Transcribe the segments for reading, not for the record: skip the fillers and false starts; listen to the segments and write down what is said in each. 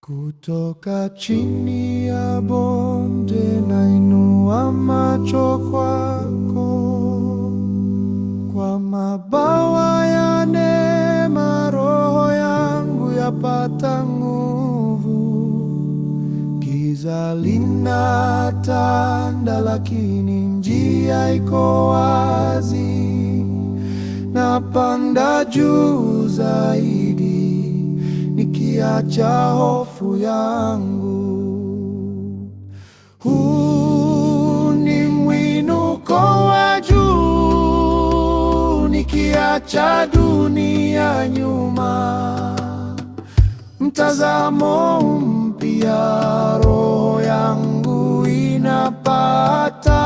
Kutoka chini ya bonde nainua macho kwako, kwa mabawa ya neema roho yangu yapata nguvu. Giza linatanda lakini njia iko wazi, napanda juu zaidi nikiacha hofu yangu. Huu ni mwinuko wa juu, nikiacha dunia nyuma. Mtazamo mpya roho yangu inapata,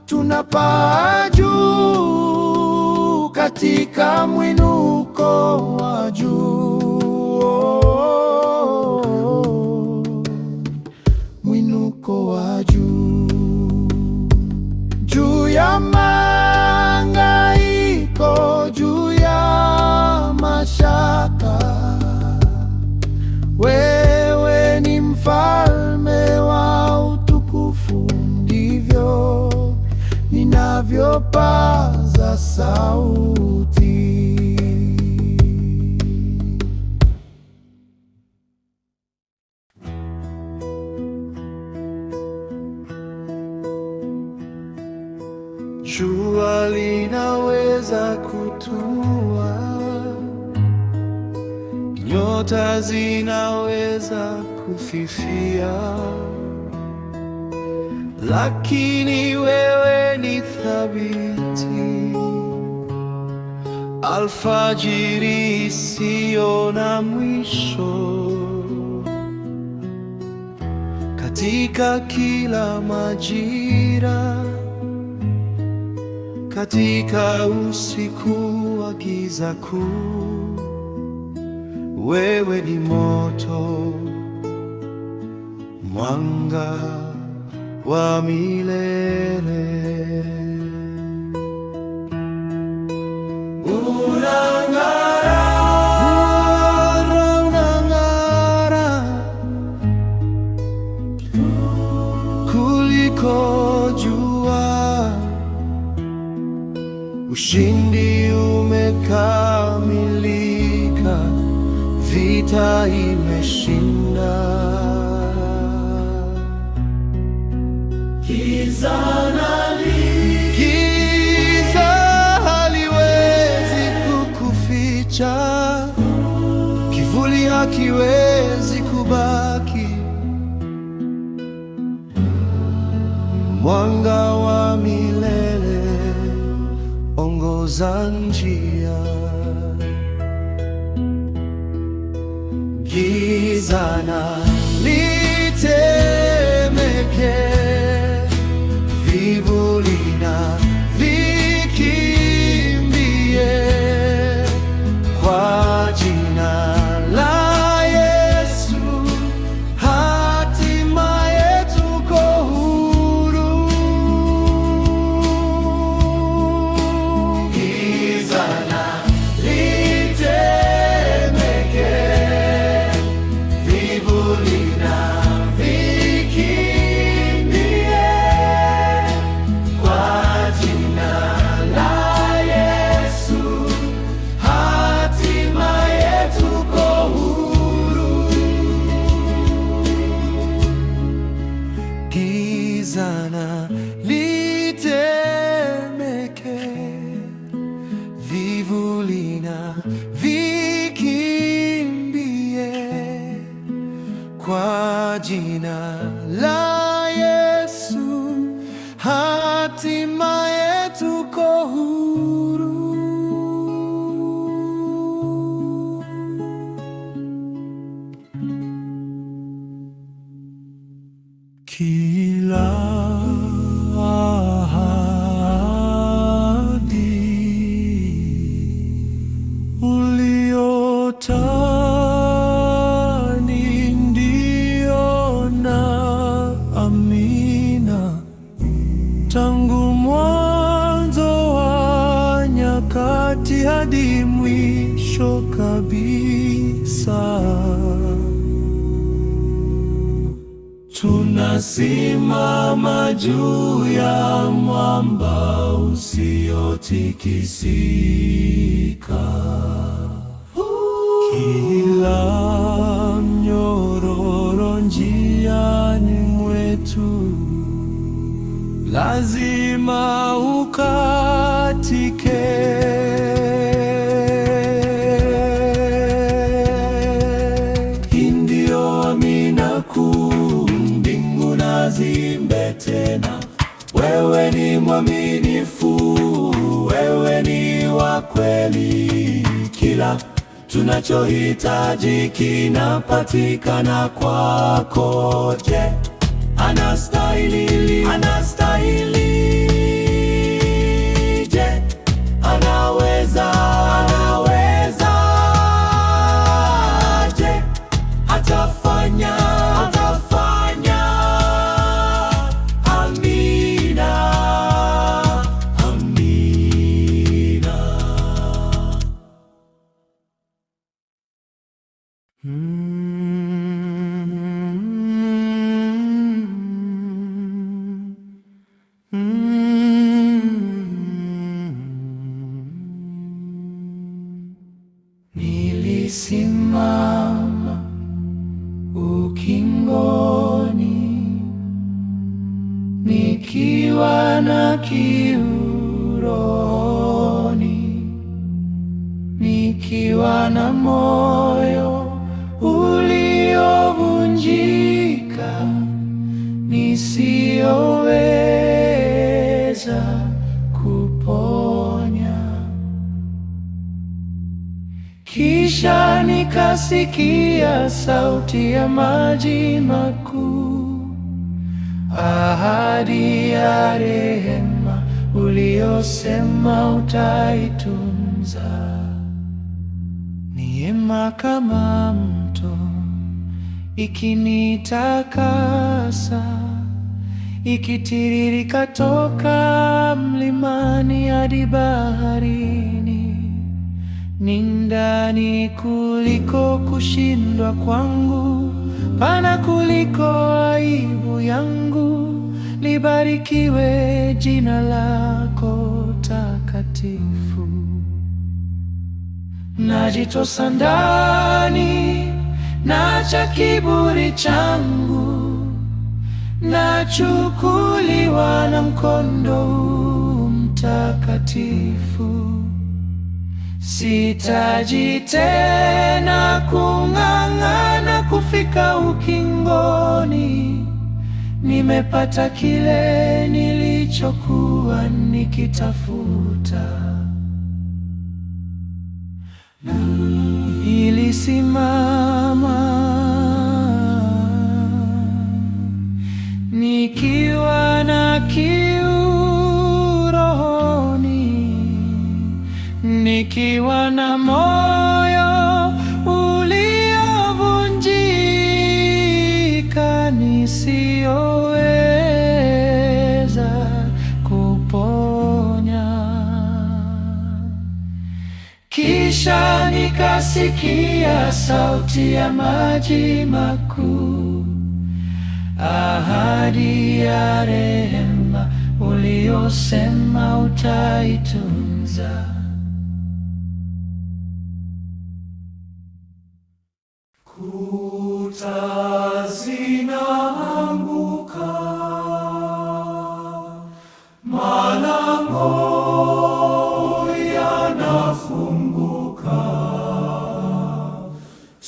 tunapaa juu katika mwinuko wa juu. Mwinuko wa juu, juu ya mahangaiko, juu ya mashaka. Wewe ni mfalme wa utukufu, ndivyo ninavyopaza sauti. Jua linaweza kutua, nyota zinaweza kufifia, lakini wewe ni thabiti. Alfajiri isiyo na mwisho, katika kila majira, katika usiku wa giza kuu. Wewe ni moto, mwanga wa milele. Unang'ara kuliko jua. Ushindi umekamilika, vita imeshinda. Giza haliwezi kukuficha, kivuli hakiwezi kubaki. Mwanga wa milele, ongoza njia. Giza na litemeke, vivuli na vikimbie, kwa jina la Yesu hatimaye tuko huru. Giza na litemeke, vivuli na vikimbie, kwa jina la Yesu hatimaye tuko huru. Giza na litemeke, vivuli na vikimbie, kwa jina la Yesu hatimaye tuko huru. Kila ahadi uliotani ndio na amina, tangu mwanzo wa nyakati hadi mwisho kabisa. Tunasimama juu ya mwamba usiotikisika. Kila mnyororo njiani mwetu lazima ukatike. Hii ndio amina kuu, mbingu na ziimbe tena. Wewe ni mwaminifu, wewe ni wa kweli. Kila tunachohitaji kinapatikana kwako. Je, anastahili? Anastahili. Je, anaweza? Anaweza. Je, atafanya? Atafanya. Amina. Amina. Nilisimama ukingoni, nikiwa na kiu rohoni, nikiwa na moyo uliovunjika, nisioweza kuponya. Kisha nikasikia sauti ya maji makuu, ahadi ya rehema uliosema utaitunza. Neema kama mto ikinitakasa, ikitiririka toka mlimani hadi baharini. Ni ndani kuliko kushindwa kwangu, pana kuliko aibu yangu. Libarikiwe jina lako takatifu. Najitosa ndani, naacha kiburi changu, nachukuliwa na mkondo huu mtakatifu. Sitaji tena kung'ang'ana kufika ukingoni. Nimepata kile nilichokuwa nikitafuta. Nilisimama nikiwa na kiu rohoni, nikiwa na moyo uliovunjika, nisioweza kuponya. Kisha nikasikia sauti ya maji makuu, ahadi ya rehema uliosema utaitunza. Kuta zinaanguka, malango yanafunguka.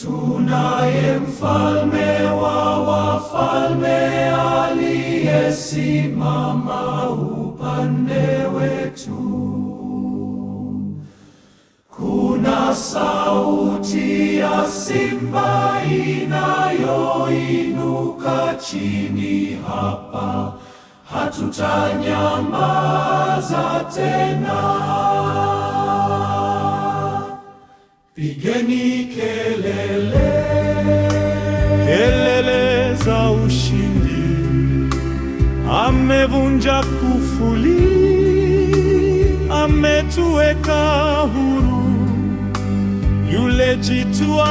Tunaye mfalme wa wafalme aliyesimama upande wetu. Kuna sauti ya simba inayoinuka chini hapa, hatutanyamaza tena. Pigeni kelele, kelele za ushindi. Amevunja kufuli, ametuweka huru. Yule jitu